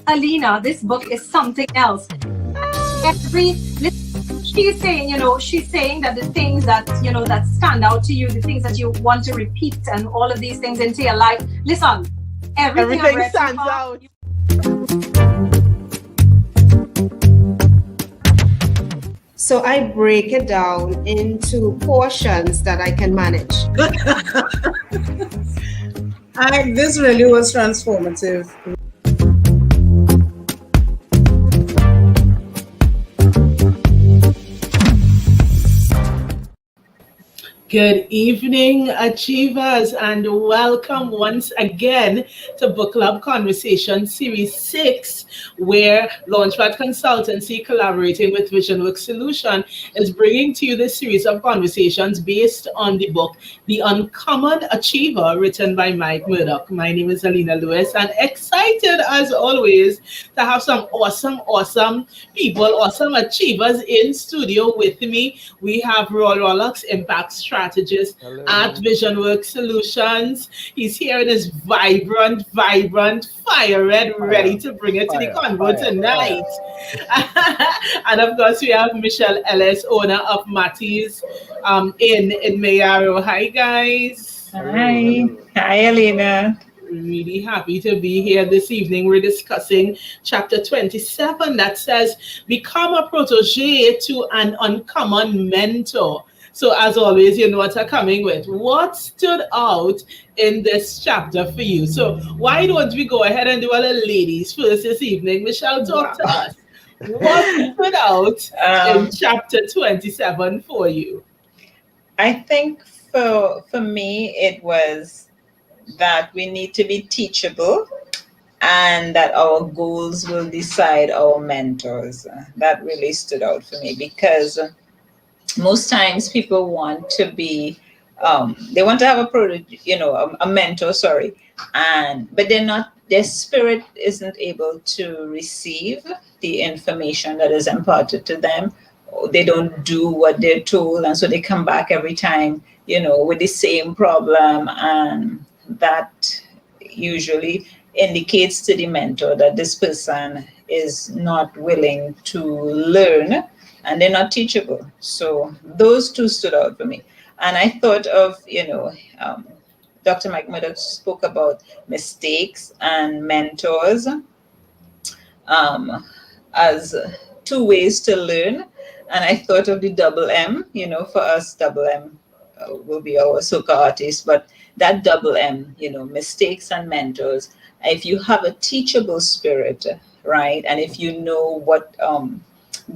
Alina, this book is something else. She's saying that the things that, that stand out to you, the things that you want to repeat and all of these things into your life. Listen, everything stands out. So I break it down into portions that I can manage. This really was transformative. Good evening, Achievers, and welcome once again to Book Club Conversation Series 6, where Launchpad Consultancy, collaborating with VisionWorks Solution, is bringing to you this series of conversations based on the book, The Uncommon Achiever, written by Mike Murdock. My name is Alina Lewis, and excited as always to have some awesome people, awesome achievers in studio with me. We have Roy Rollox, Impact Strategist at VisionWorks Solutions. He's here in his vibrant, fire red, ready to bring it to the convo tonight. And of course, we have Michelle Ellis, owner of Matty's in Mayaro. Hi, guys. Hi, Alina. Really happy to be here this evening. We're discussing chapter 27 that says, become a protege to an uncommon mentor. So as always, you know what I'm coming with. What stood out in this chapter for you? So why don't we go ahead and do a little ladies first this evening? Michelle, talk to us. What stood out in chapter 27 for you? I think for me, it was that we need to be teachable and that our goals will decide our mentors. That really stood out for me because most times people want to be, they want to have a mentor, but their spirit isn't able to receive the information that is imparted to them. They don't do what they're told, and so they come back every time, with the same problem, and that usually indicates to the mentor that this person is not willing to learn and they're not teachable. So those two stood out for me. And I thought of, Dr. Mike Murdock spoke about mistakes and mentors as two ways to learn. And I thought of the double M, for us, double M will be our soca artist, but that double M, mistakes and mentors. If you have a teachable spirit, right, and if you know what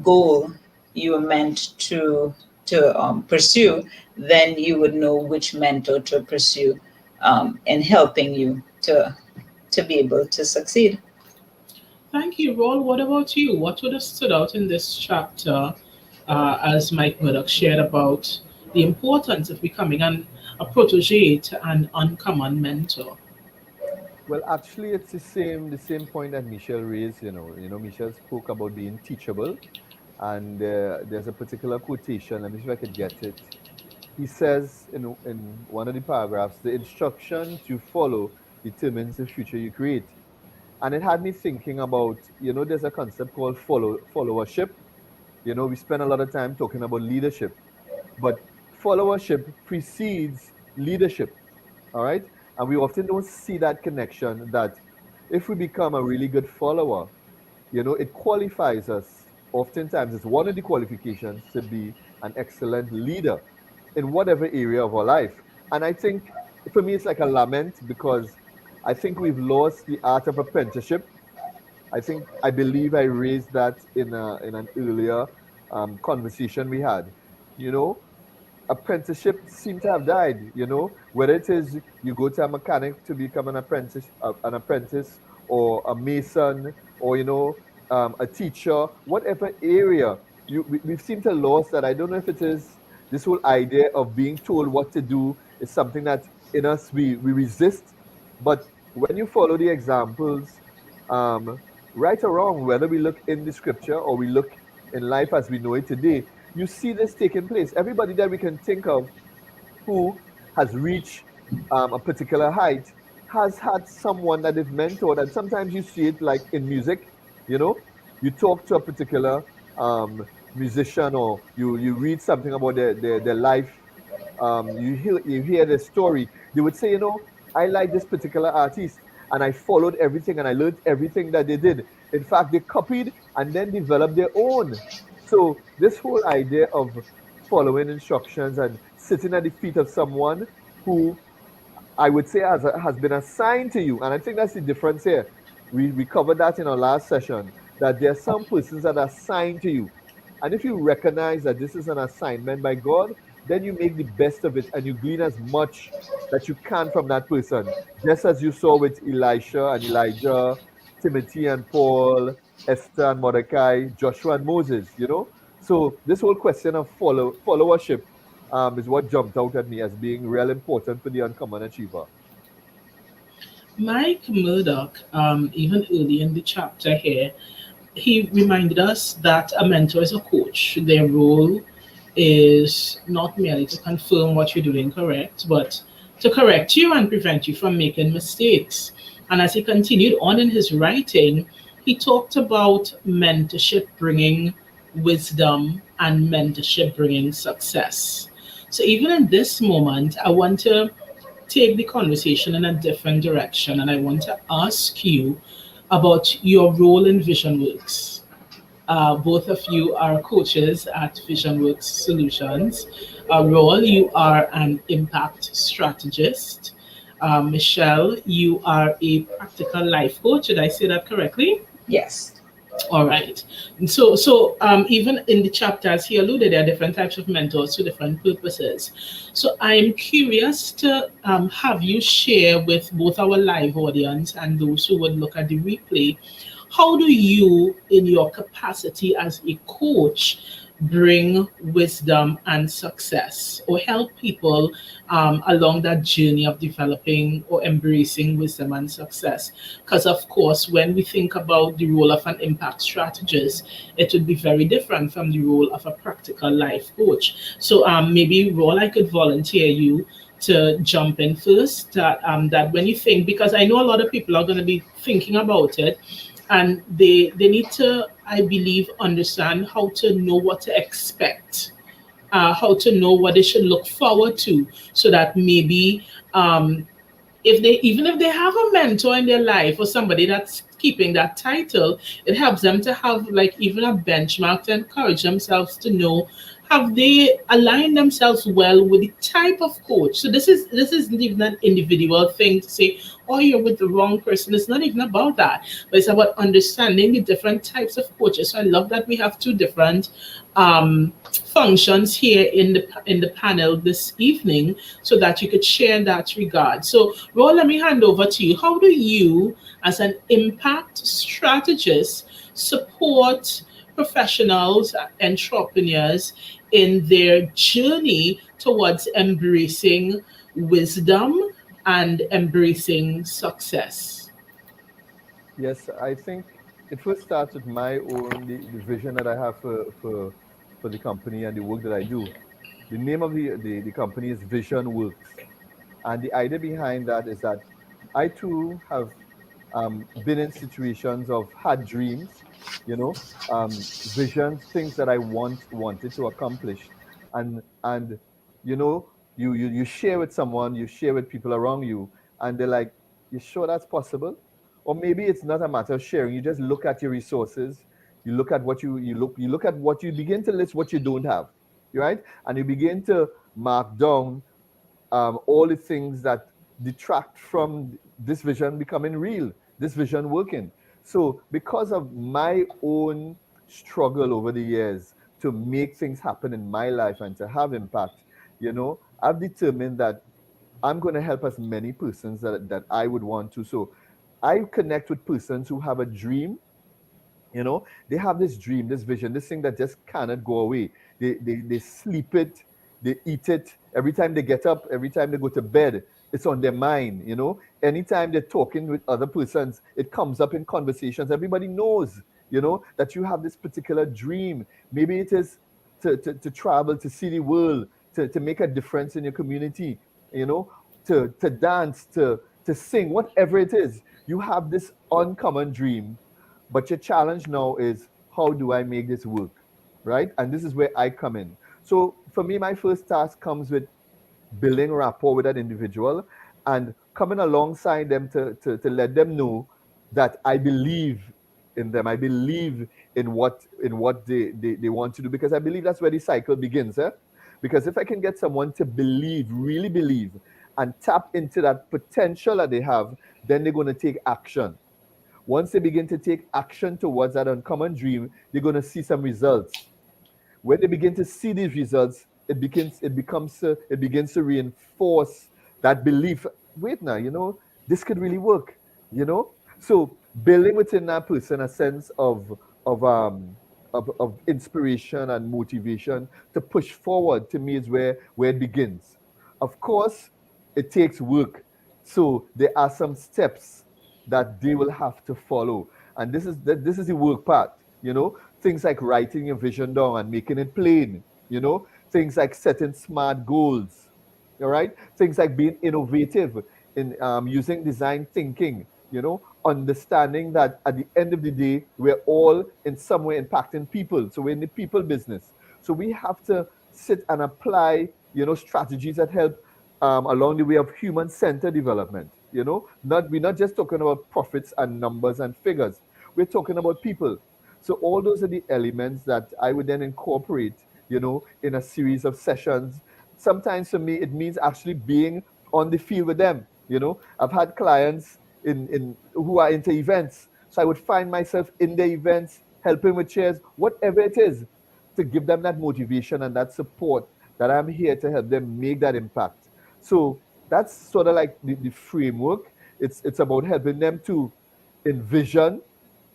goal you are meant to pursue, then you would know which mentor to pursue in helping you to be able to succeed. Thank you, Roll. What about you? What would have stood out in this chapter as Mike Murdock shared about the importance of becoming a protege to an uncommon mentor? Well, actually, it's the same point that Michelle raised. Michelle spoke about being teachable. And there's a particular quotation, let me see if I could get it. He says in one of the paragraphs, the instructions you follow determines the future you create. And it had me thinking about, there's a concept called followership. We spend a lot of time talking about leadership, but followership precedes leadership, all right? And we often don't see that connection, that if we become a really good follower, it qualifies us. Oftentimes, it's one of the qualifications to be an excellent leader in whatever area of our life. And I think, for me, it's like a lament because I think we've lost the art of apprenticeship. I believe I raised that in an earlier conversation we had. Apprenticeship seems to have died. Whether it is you go to a mechanic to become an apprentice, or a mason, or a teacher, whatever area, we've seemed to lose that. I don't know if it is this whole idea of being told what to do is something that in us we resist. But when you follow the examples, right or wrong, whether we look in the scripture or we look in life as we know it today, you see this taking place. Everybody that we can think of who has reached a particular height has had someone that they've mentored. And sometimes you see it like in music, you know, you talk to a particular musician, or you read something about their life, you hear the story. They would say, I like this particular artist, and I followed everything and I learned everything that they did. In fact, they copied and then developed their own. So this whole idea of following instructions and sitting at the feet of someone who I would say has been assigned to you, and I think that's the difference here. We covered that in our last session, that there are some persons that are assigned to you. And if you recognize that this is an assignment by God, then you make the best of it and you glean as much that you can from that person. Just as you saw with Elisha and Elijah, Timothy and Paul, Esther and Mordecai, Joshua and Moses. So this whole question of followership is what jumped out at me as being real important for the uncommon achiever. Mike Murdock, even early in the chapter here, he reminded us that a mentor is a coach. Their role is not merely to confirm what you're doing correct, but to correct you and prevent you from making mistakes. And as he continued on in his writing, he talked about mentorship bringing wisdom and mentorship bringing success. So even in this moment, I want to take the conversation in a different direction, and I want to ask you about your role in VisionWorks. Both of you are coaches at VisionWorks Solutions. Roel, you are an impact strategist. Michelle, you are a practical life coach. Did I say that correctly? Yes. All right. So even in the chapters he alluded, there are different types of mentors for different purposes. So I'm curious to have you share with both our live audience and those who would look at the replay, how do you, in your capacity as a coach, bring wisdom and success, or help people along that journey of developing or embracing wisdom and success? Because of course, when we think about the role of an impact strategist, it would be very different from the role of a practical life coach. So maybe, Roel, I could volunteer you to jump in first, that when you think, because I know a lot of people are going to be thinking about it, and they need to, I believe, understand how to know what to expect, how to know what they should look forward to, so that maybe if they have a mentor in their life or somebody that's keeping that title, it helps them to have like even a benchmark to encourage themselves to know, have they aligned themselves well with the type of coach. So this isn't even an individual thing to say, oh, you're with the wrong person. It's not even about that, but it's about understanding the different types of coaches. So I love that we have two different functions here in the panel this evening, so that you could share in that regard. So Roel, let me hand over to you. How do you, as an impact strategist, support professionals, entrepreneurs in their journey towards embracing wisdom and embracing success? Yes, I think it first starts with my own the vision that I have for the company and the work that I do. The name of the company is Vision Works. And the idea behind that is that I too have been in situations of had dreams, visions, things that I wanted to accomplish, and you share with someone, you share with people around you, and they're like, "You sure that's possible?" Or maybe it's not a matter of sharing. You just look at your resources, you look at what you look at what you begin to list what you don't have, right, and you begin to mark down all the things that detract from this vision becoming real, this vision working. So, because of my own struggle over the years to make things happen in my life and to have impact, I've determined that I'm going to help as many persons that I would want to. So, I connect with persons who have a dream. They have this dream, this vision, this thing that just cannot go away. They sleep it, they eat it. Every time they get up, every time they go to bed, it's on their mind. Anytime they're talking with other persons, it comes up in conversations. Everybody knows, that you have this particular dream. Maybe it is to travel, to see the world, to make a difference in your community, to dance, to sing, whatever it is. You have this uncommon dream, but your challenge now is, how do I make this work, right? And this is where I come in. So for me, my first task comes with building rapport with that individual and coming alongside them to let them know that I believe in them. I believe in what they want to do, because I believe that's where the cycle begins. Because if I can get someone to believe, really believe, and tap into that potential that they have, then they're going to take action. Once they begin to take action towards that uncommon dream, they're going to see some results. When they begin to see these results, it begins to reinforce that belief. Wait now, this could really work. So building within that person a sense of inspiration and motivation to push forward, to me, is where it begins. Of course, it takes work. So there are some steps that they will have to follow, and this is the work part. Things like writing your vision down and making it plain. Things like setting smart goals. All right, things like being innovative in using design thinking. Understanding that at the end of the day, we're all in some way impacting people. So we're in the people business. So we have to sit and apply, strategies that help along the way of human-centered development. We're not just talking about profits and numbers and figures. We're talking about people. So all those are the elements that I would then incorporate, in a series of sessions. Sometimes for me, it means actually being on the field with them. I've had clients in who are into events. So I would find myself in the events, helping with chairs, whatever it is, to give them that motivation and that support, that I'm here to help them make that impact. So that's sort of like the framework. It's about helping them to envision,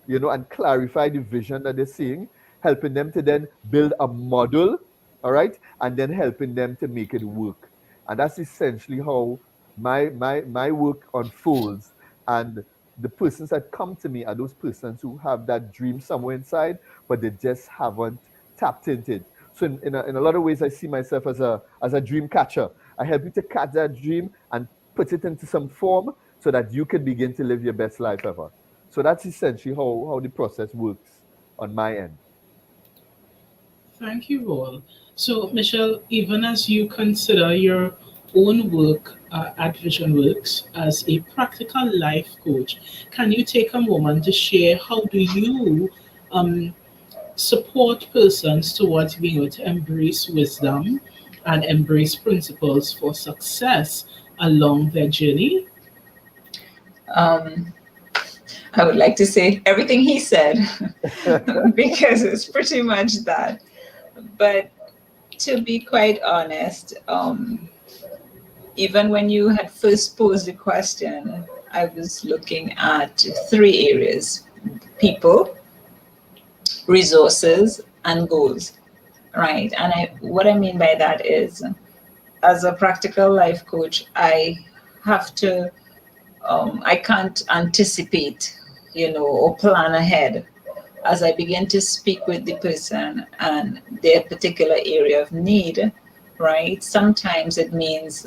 and clarify the vision that they're seeing, helping them to then build a model, all right, and then helping them to make it work. And that's essentially how my work unfolds. And the persons that come to me are those persons who have that dream somewhere inside, but they just haven't tapped into it. So in a lot of ways, I see myself as a dream catcher. I help you to catch that dream and put it into some form so that you can begin to live your best life ever. So that's essentially how the process works on my end. Thank you all. So, Michelle, even as you consider your own work at Vision Works as a practical life coach, can you take a moment to share how do you support persons towards being able to embrace wisdom and embrace principles for success along their journey? I would like to say everything he said because it's pretty much that. But to be quite honest, even when you had first posed the question, I was looking at 3 areas: people, resources, and goals, right? And what I mean by that is, as a practical life coach, I have to, I can't anticipate, or plan ahead. As I begin to speak with the person and their particular area of need, right? Sometimes it means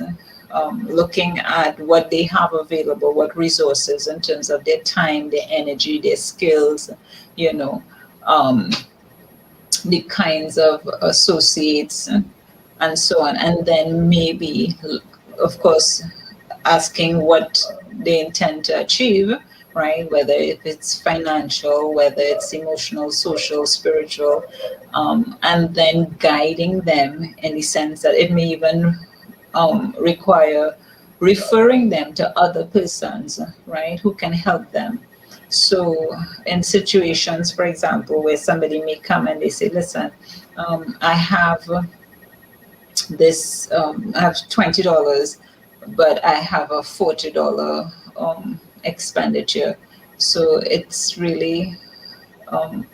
looking at what they have available, what resources in terms of their time, their energy, their skills, the kinds of associates and so on. And then maybe, of course, asking what they intend to achieve, right? Whether if it's financial, whether it's emotional, social, spiritual, and then guiding them in the sense that it may even require referring them to other persons, right, who can help them. So in situations, for example, where somebody may come and they say, listen, I have this, I have $20, but I have a $40 expenditure. So it's really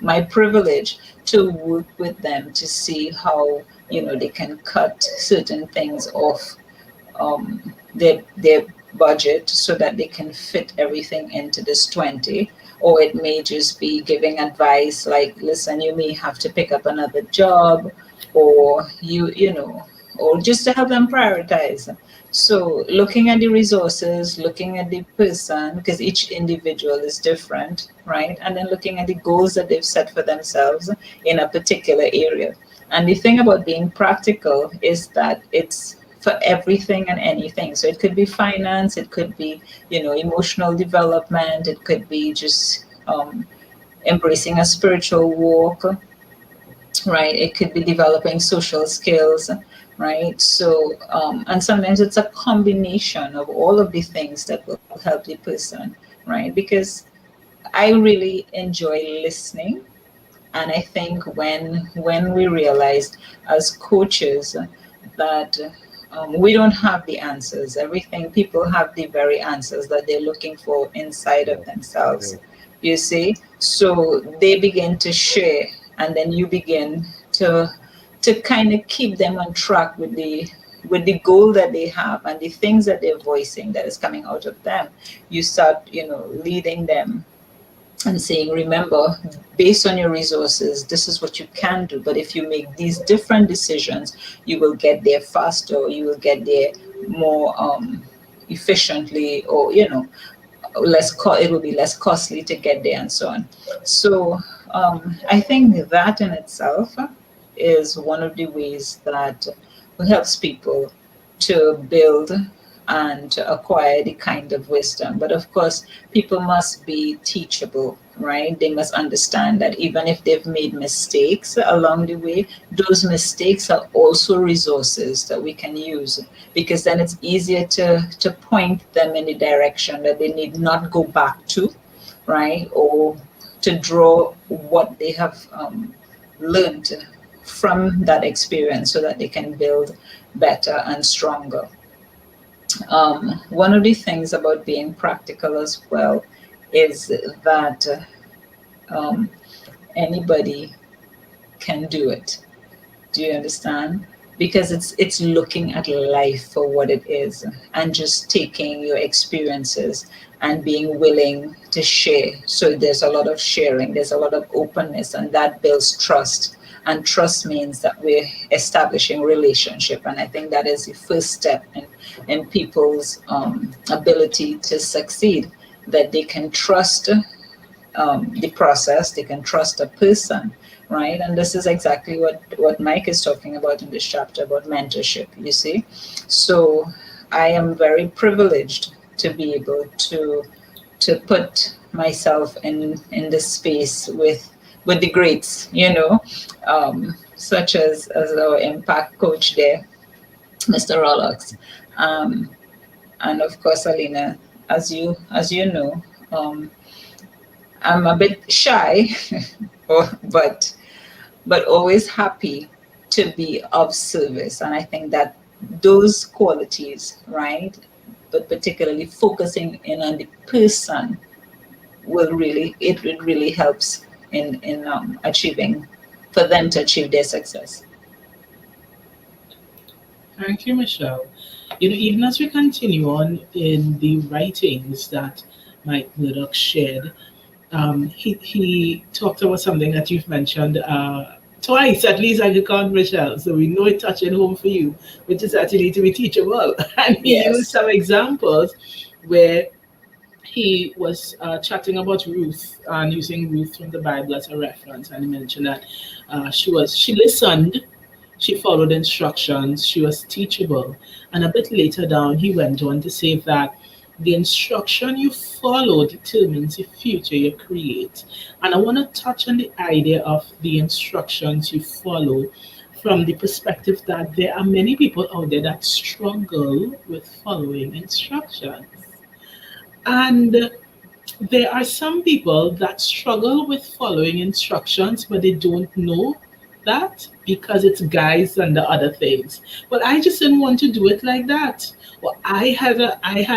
my privilege to work with them to see how, they can cut certain things off their budget so that they can fit everything into this 20. Or it may just be giving advice like, listen, you may have to pick up another job, or or just to help them prioritize. So looking at the resources, looking at the person, because each individual is different, right? And then looking at the goals that they've set for themselves in a particular area. And the thing about being practical is that it's for everything and anything. So it could be finance, it could be, emotional development, it could be just embracing a spiritual walk, right? It could be developing social skills, right? So, and sometimes it's a combination of all of the things that will help the person, right? Because I really enjoy listening. And I think when we realized as coaches that we don't have the answers, everything, people have the very answers that they're looking for inside of themselves, you see. So they begin to share, and then you begin to kind of keep them on track with the goal that they have and the things that they're voicing that is coming out of them. You start, leading them and saying, remember, based on your resources, this is what you can do. But if you make these different decisions, you will get there faster, or you will get there more efficiently, or it will be less costly to get there, and so on. So I think that in itself is one of the ways that helps people to build and to acquire the kind of wisdom. But of course, people must be teachable, right? They must understand that even if they've made mistakes along the way, those mistakes are also resources that we can use, because then it's easier to point them in the direction that they need not go back to, right? Or to draw what they have learned from that experience so that they can build better and stronger. One of the things about being practical as well is that anybody can do it. Do you understand? Because it's looking at life for what it is, and just taking your experiences and being willing to share. So there's a lot of sharing, there's a lot of openness, and that builds trust. And trust means that we're establishing relationship. And I think that is the first step in people's ability to succeed, that they can trust the process, they can trust a person, right? And this is exactly what Mike is talking about in this chapter about mentorship, you see. So I am very privileged to be able to put myself in this space with the greats, such as our impact coach there, Mr. Rollocks, and of course, Alina, as you know, I'm a bit shy, but always happy to be of service. And I think that those qualities, right, but particularly focusing in on the person, it really helps in achieving, for them to achieve their success. Thank you, Michelle. Even as we continue on in the writings that Mike Murdock shared, he talked about something that you've mentioned twice, at least I could count, Michelle. So we know it touching home for you, which is that you need to be teachable. And he used some examples where he was chatting about Ruth and using Ruth from the Bible as a reference, and he mentioned that she listened, she followed instructions, she was teachable. And a bit later down, he went on to say that the instruction you follow determines the future you create. And I want to touch on the idea of the instructions you follow from the perspective that there are many people out there that struggle with following instructions. And there are some people that struggle with following instructions, but they don't know that because it's guys and the other things. But I just didn't want to do it like that. Well, I had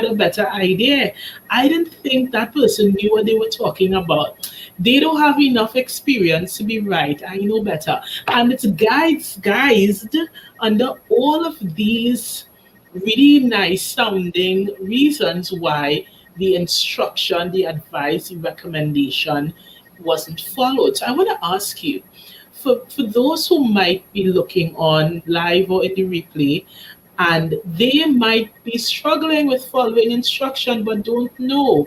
a better idea. I didn't think that person knew what they were talking about. They don't have enough experience to be right. I know better. And it's guised under all of these really nice sounding reasons why the instruction, the advice, the recommendation wasn't followed. So I want to ask you, for those who might be looking on live or in the replay, and they might be struggling with following instruction but don't know,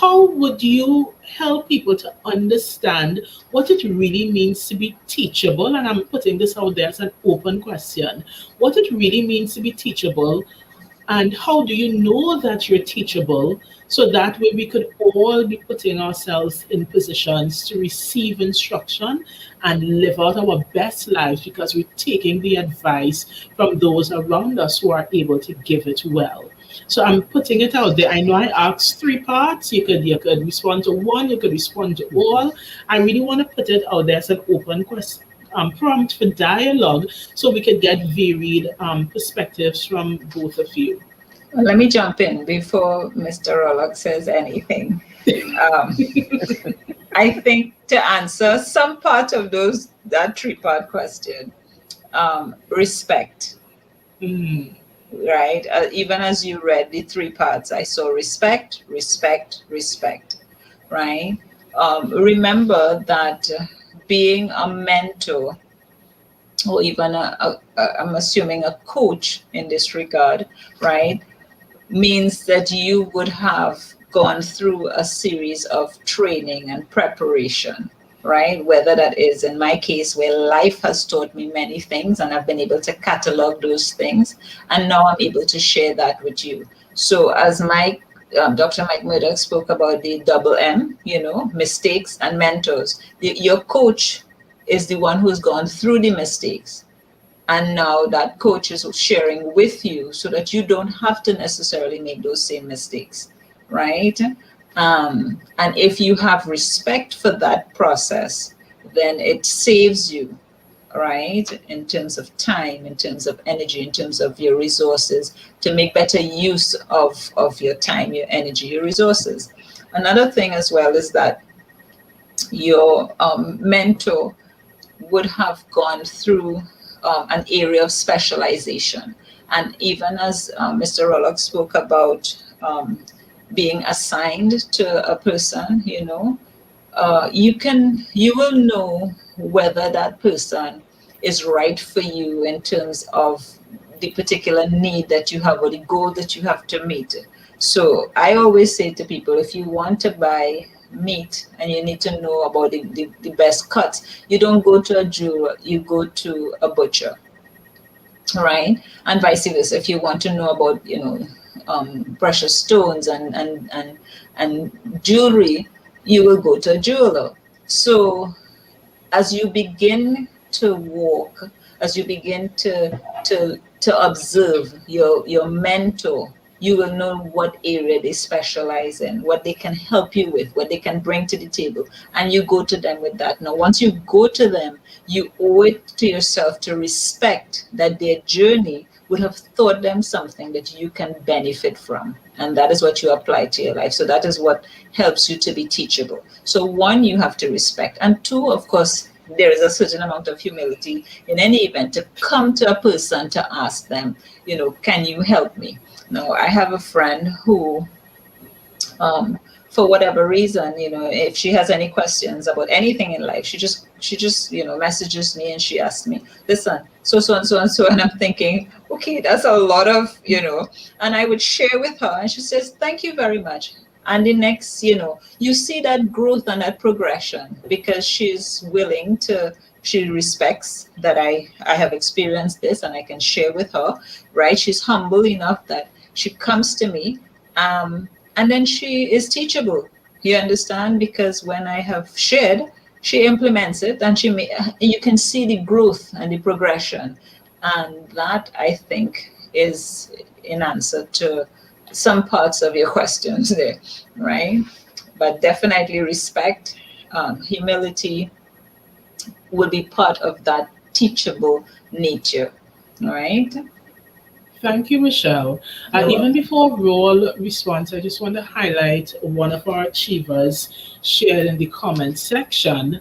how would you help people to understand what it really means to be teachable? And I'm putting this out there as an open question. What it really means to be teachable, and how do you know that you're teachable, so that way we could all be putting ourselves in positions to receive instruction and live out our best lives because we're taking the advice from those around us who are able to give it well. So I'm putting it out there. I know I asked three parts. You could respond to one, you could respond to all. I really want to put it out there as an open question, prompt for dialogue, so we could get varied perspectives from both of you. Well, let me jump in before Mr. Rollock says anything. I think to answer some part of that three-part question, respect. Right? Even as you read the three parts, I saw respect, respect, respect. Right? Remember that being a mentor, or even I'm assuming a coach in this regard, right, means that you would have gone through a series of training and preparation, right? Whether that is, in my case, where life has taught me many things and I've been able to catalog those things, and now I'm able to share that with you. So as Dr. Mike Murdock spoke about the double M, mistakes and mentors. Your coach is the one who's gone through the mistakes. And now that coach is sharing with you so that you don't have to necessarily make those same mistakes, right? And if you have respect for that process, then it saves you, right? In terms of time, in terms of energy, in terms of your resources, to make better use of your time, your energy, your resources. Another thing as well is that your mentor would have gone through an area of specialization. And even as Mr. Rollock spoke about being assigned to a person, you will know whether that person is right for you in terms of the particular need that you have or the goal that you have to meet. So I always say to people, if you want to buy meat and you need to know about the best cuts, you don't go to a jeweler, you go to a butcher, right? And vice versa. If you want to know about precious stones and jewelry, you will go to a jeweler. So as you begin to walk, as you begin to observe your mentor, you will know what area they specialize in, what they can help you with, what they can bring to the table, and you go to them with that. Now, once you go to them, you owe it to yourself to respect that their journey would have taught them something that you can benefit from. And that is what you apply to your life. So that is what helps you to be teachable. So one, you have to respect. And two, of course, there is a certain amount of humility in any event to come to a person to ask them, can you help me? Now, I have a friend who, for whatever reason, if she has any questions about anything in life, she just messages me and she asks me, listen, so and so and so, and I'm thinking, okay, that's a lot of, and I would share with her, and she says, thank you very much. And the next, you see that growth and that progression because she's willing to. She respects that I have experienced this and I can share with her, right? She's humble enough that she comes to me, and then she is teachable. You understand? Because when I have shared, she implements it, and you can see the growth and the progression. And that, I think, is in answer to some parts of your questions there, right? But definitely respect, humility will be part of that teachable nature, all right? Thank you, Michelle. Even before Roll responds, I just want to highlight one of our achievers shared in the comment section.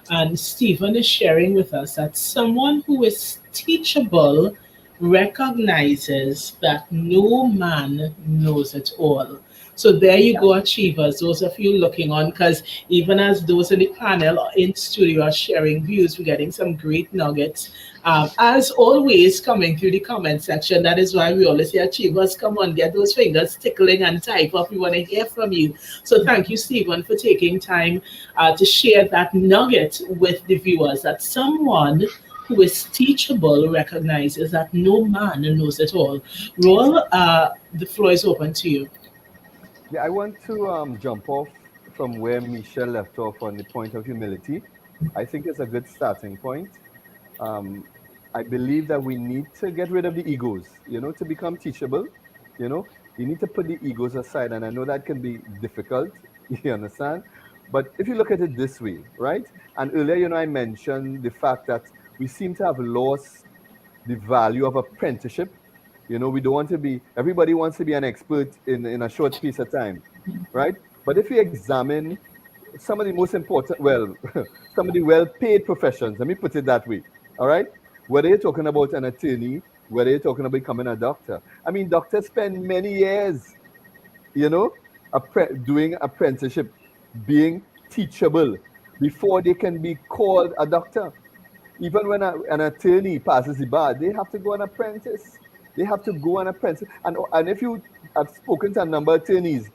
And Stephen is sharing with us that someone who is teachable recognizes that no man knows it all. So there you go, achievers. Those of you looking on, because even as those in the panel or in studio are sharing views, we're getting some great nuggets. As always, coming through the comment section. That is why we always say, achievers, come on, get those fingers tickling and type up. We want to hear from you. So thank you, Stephen, for taking time to share that nugget with the viewers, that someone who is teachable recognizes that no man knows it all. Roll, the floor is open to you. Yeah, I want to jump off from where Michelle left off on the point of humility. I think it's a good starting point. Um, I believe that we need to get rid of the egos, to become teachable. You need to put the egos aside. And I know that can be difficult, you understand? But if you look at it this way, right? And earlier, I mentioned the fact that we seem to have lost the value of apprenticeship. We don't want to be, everybody wants to be an expert in a short space of time, right? But if you examine some of the most important, well, some of the well-paid professions, let me put it that way, all right? Whether you're talking about an attorney, whether you're talking about becoming a doctor. I mean, doctors spend many years, doing apprenticeship, being teachable before they can be called a doctor. Even when an attorney passes the bar, they have to go an apprentice. They have to go an apprentice. And if you have spoken to a number of attorneys,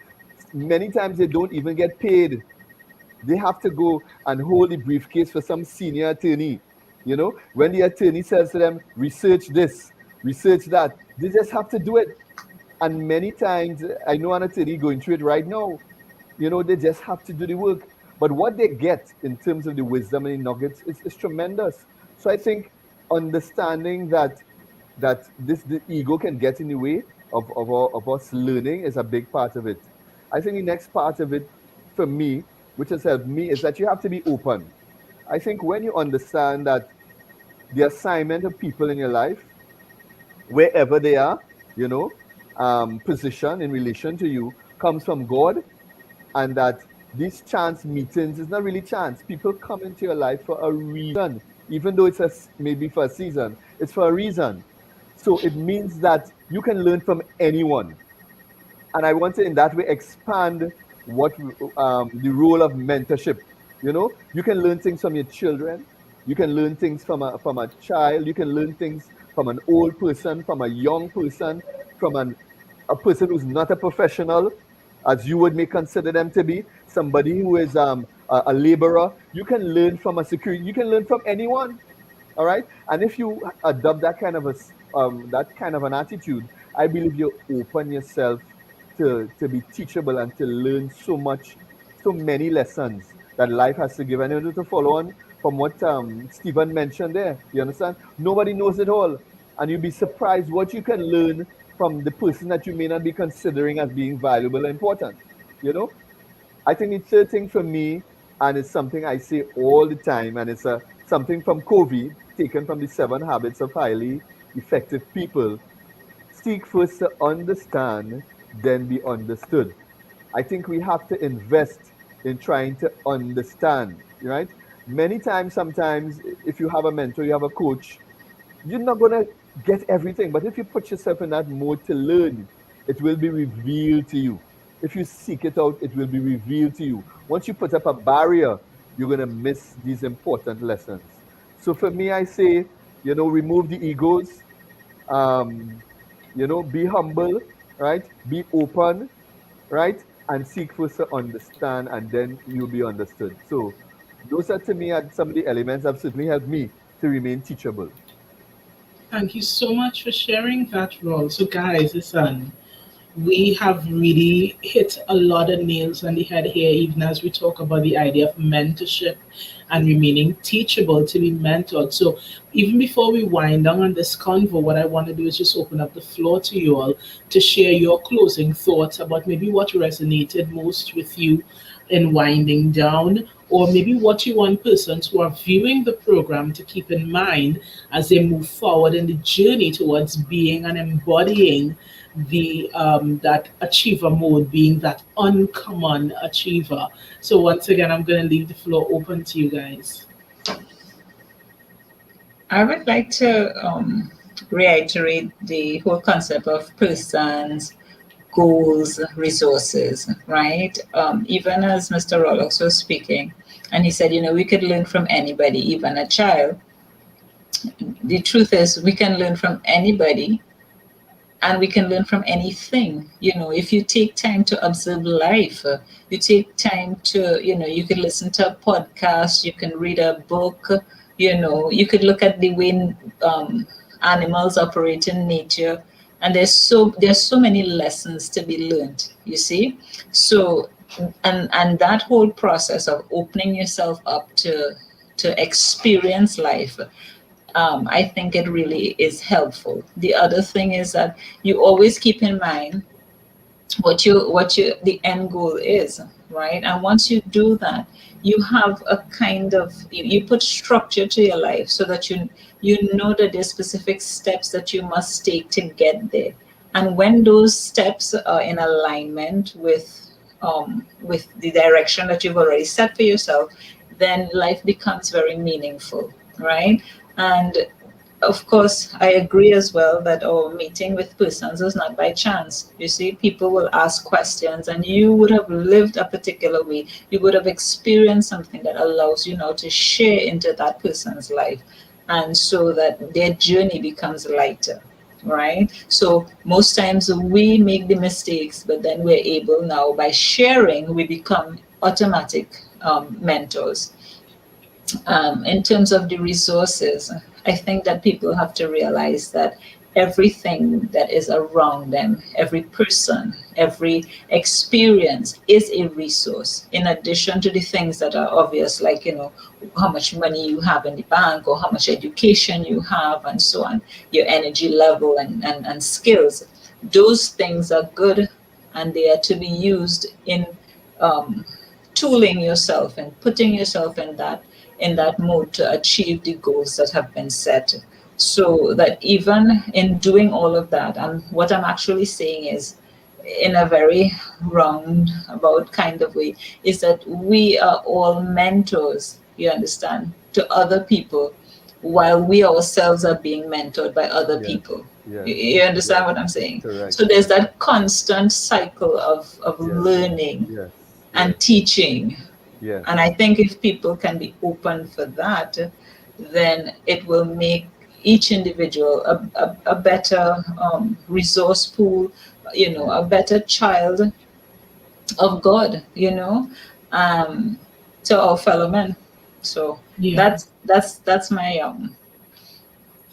many times they don't even get paid. They have to go and hold the briefcase for some senior attorney. When the attorney says to them, research this, research that, they just have to do it. And many times, I know an attorney going through it right now, they just have to do the work. But what they get in terms of the wisdom and the nuggets is tremendous. So I think understanding that the ego can get in the way of us learning is a big part of it. I think the next part of it for me, which has helped me, is that you have to be open. I think when you understand that the assignment of people in your life, wherever they are, position in relation to you, comes from God, and that these chance meetings is not really chance. People come into your life for a reason, even though it's maybe for a season. It's for a reason. So it means that you can learn from anyone. And I want to, in that way, expand what the role of mentorship. You can learn things from your children. You can learn things from a child. You can learn things from an old person, from a young person, from a person who's not a professional, as you may consider them to be, somebody who is a laborer. You can learn from a security. You can learn from anyone. All right. And if you adopt that kind of an attitude, I believe you open yourself to be teachable and to learn so many lessons that life has to give. And in order to follow on from what Stephen mentioned there, you understand? Nobody knows it all. And you'll be surprised what you can learn from the person that you may not be considering as being valuable and important. I think the third thing for me, and it's something I say all the time, and it's something from COVID, taken from the 7 Habits of Highly Effective People. Seek first to understand, then be understood. I think we have to invest in trying to understand, right? Many times, sometimes, if you have a mentor, you have a coach, you're not going to get everything. But if you put yourself in that mode to learn, it will be revealed to you. If you seek it out, it will be revealed to you. Once you put up a barrier, you're going to miss these important lessons. So for me, I say, remove the egos, be humble, right? Be open, right? And seek first to understand, and then you'll be understood. So those are, to me, some of the elements that certainly helped me to remain teachable. Thank you so much for sharing that, Role. So, guys, listen, we have really hit a lot of nails on the head here, even as we talk about the idea of mentorship and remaining teachable to be mentored. So even before we wind down on this convo, what I want to do is just open up the floor to you all to share your closing thoughts about maybe what resonated most with you in winding down, or maybe what you want persons who are viewing the program to keep in mind as they move forward in the journey towards being and embodying the that achiever mode, being that uncommon achiever. So once again, I'm going to leave the floor open to you guys. I would like to reiterate the whole concept of persons goals, resources, right? Even as Mr. Rollocks was speaking, and he said, we could learn from anybody, even a child. The truth is, we can learn from anybody, and we can learn from anything. If you take time to observe life, you take time to, you can listen to a podcast, you can read a book, you could look at the way animals operate in nature, and there's so many lessons to be learned, you see. So, and that whole process of opening yourself up to experience life, I think it really is helpful. The other thing is that you always keep in mind what you the end goal is, right? And once you do that, you have a kind of, you put structure to your life, so that you know that there's specific steps that you must take to get there. And when those steps are in alignment with the direction that you've already set for yourself, then life becomes very meaningful, right? And of course, I agree as well that our meeting with persons is not by chance. You see, people will ask questions, and you would have lived a particular way. You would have experienced something that allows you now to share into that person's life, and so that their journey becomes lighter, right? So most times we make the mistakes, but then we're able now, by sharing, we become automatic mentors. In terms of the resources, I think that people have to realize that everything that is around them, every person, every experience is a resource, in addition to the things that are obvious, like, how much money you have in the bank, or how much education you have, and so on, your energy level and skills. Those things are good, and they are to be used in tooling yourself and putting yourself in that mode to achieve the goals that have been set. So that even in doing all of that, and what I'm actually saying is, in a very roundabout kind of way, is that we are all mentors, you understand, to other people, while we ourselves are being mentored by other Yes. people. Yes. You understand Yes. what I'm saying? Correct. So there's that constant cycle of Yes. learning Yes. and Yes. teaching. Yes. And I think if people can be open for that, then it will make each individual a better resource pool, a better child of God, to our fellow men. So Yeah. that's my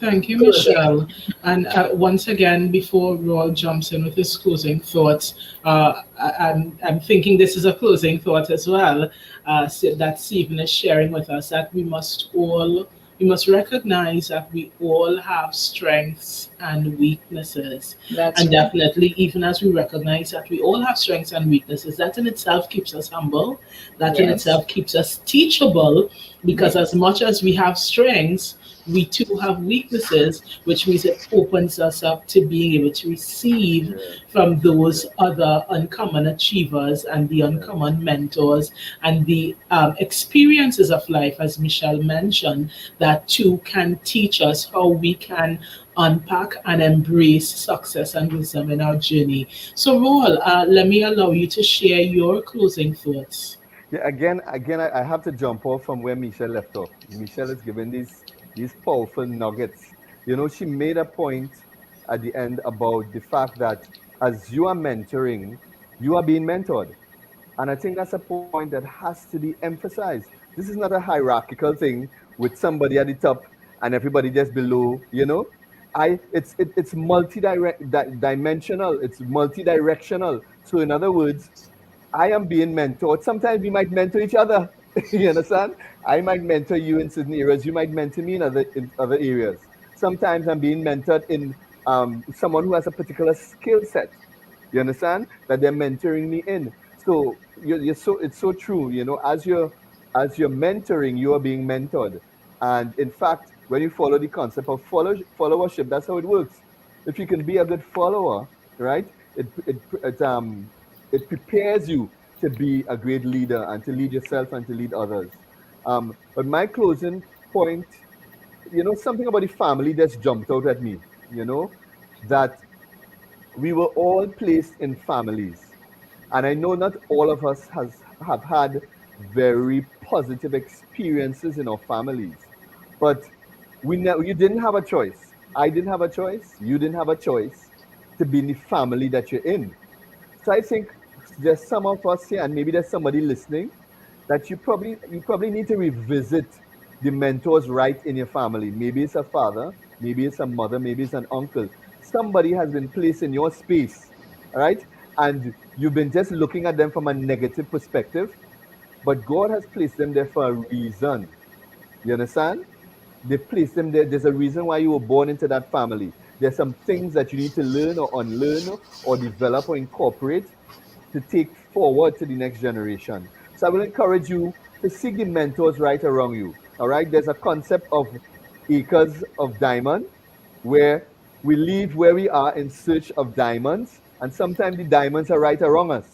Thank you, closing. Michelle. And once again, before Roy jumps in with his closing thoughts, I'm thinking this is a closing thought as well, that Stephen is sharing with us, that we must recognize that we all have strengths and weaknesses. That's And right. definitely, even as we recognize that we all have strengths and weaknesses, that in itself keeps us humble, that in Yes. itself keeps us teachable, because as Yes. much as we have strengths, we too have weaknesses, which means it opens us up to being able to receive Yes. from those other uncommon achievers and the uncommon mentors and the experiences of life, as Michelle mentioned, that too can teach us how we can unpack and embrace success and wisdom in our journey. So, Roel, let me allow you to share your closing thoughts. Yeah, again, I have to jump off from where Michelle left off. Michelle has given these powerful nuggets. She made a point at the end about the fact that as you are mentoring, you are being mentored. And I think that's a point that has to be emphasized. This is not a hierarchical thing with somebody at the top and everybody just below. It's dimensional, it's multi-directional. So in other words, I am being mentored. Sometimes we might mentor each other. You understand? I might mentor you in certain areas. You might mentor me in other areas. Sometimes I'm being mentored in someone who has a particular skill set. You understand that they're mentoring me in. So it's so true. As you're mentoring, you are being mentored. And in fact, when you follow the concept of followership, that's how it works. If you can be a good follower, right? It prepares you to be a great leader and to lead yourself and to lead others. But my closing point, something about the family that's jumped out at me, that we were all placed in families. And I know not all of us have had very positive experiences in our families, but you didn't have a choice. I didn't have a choice. You didn't have a choice to be in the family that you're in. So I think there's some of us here, and maybe there's somebody listening, that you probably need to revisit the mentors right in your family. Maybe it's a father, maybe it's a mother, maybe it's an uncle. Somebody has been placed in your space, all right? And you've been just looking at them from a negative perspective, but God has placed them there for a reason. You understand? They placed them there. There's a reason why you were born into that family. There's some things that you need to learn or unlearn or develop or incorporate to take forward to the next generation. So I will encourage you to seek the mentors right around you. All right. There's a concept of acres of diamond where we leave where we are in search of diamonds, and sometimes the diamonds are right around us.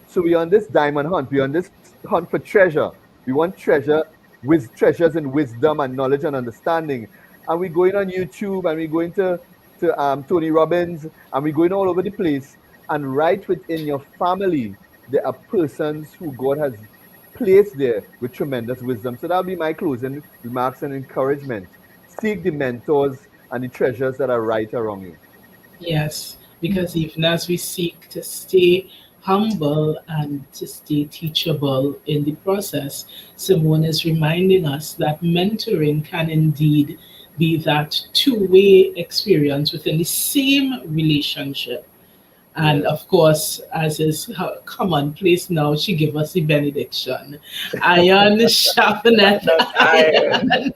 So we're on this diamond hunt. We're on this hunt for treasure. We want treasure with treasures in wisdom and knowledge and understanding. And we're going on YouTube and we're going to Tony Robbins and we're going all over the place. And right within your family, there are persons who God has placed there with tremendous wisdom. So that'll be my closing remarks and encouragement. Seek the mentors and the treasures that are right around you. Yes, because even as we seek to stay humble and to stay teachable in the process, Simone is reminding us that mentoring can indeed be that two-way experience within the same relationship. And Yes. of course, as is commonplace now, she give us the benediction. Iron sharpeneth Not iron. iron.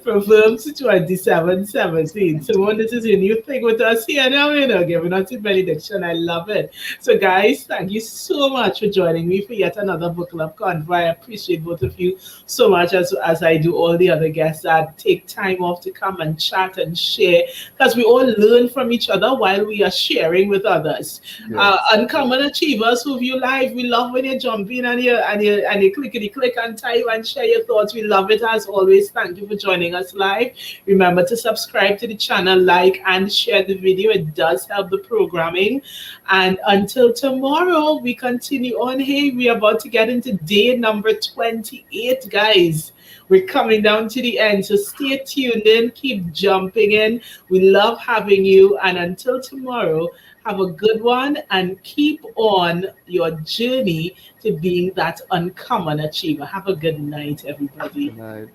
Proverbs 27:17. So what this is a new thing with us here now, giving us the benediction. I love it. So guys, thank you so much for joining me for yet another book club convo. I appreciate both of you so much as I do all the other guests that take time off to come and chat and share, because we all learn from each other while we are sharing with others. Yes. Uncommon Achievers who view live, we love when you jump in and you clickety click and type and share your thoughts. We love it as always. Thank you for joining us live. Remember to subscribe to the channel, like and share the video. It does help the programming. And until tomorrow, we continue on. Hey, we're about to get into day number 28, guys. We're coming down to the end, so stay tuned in, keep jumping in. We love having you, and until tomorrow, have a good one and keep on your journey to being that uncommon achiever. Have a good night, everybody. Good night.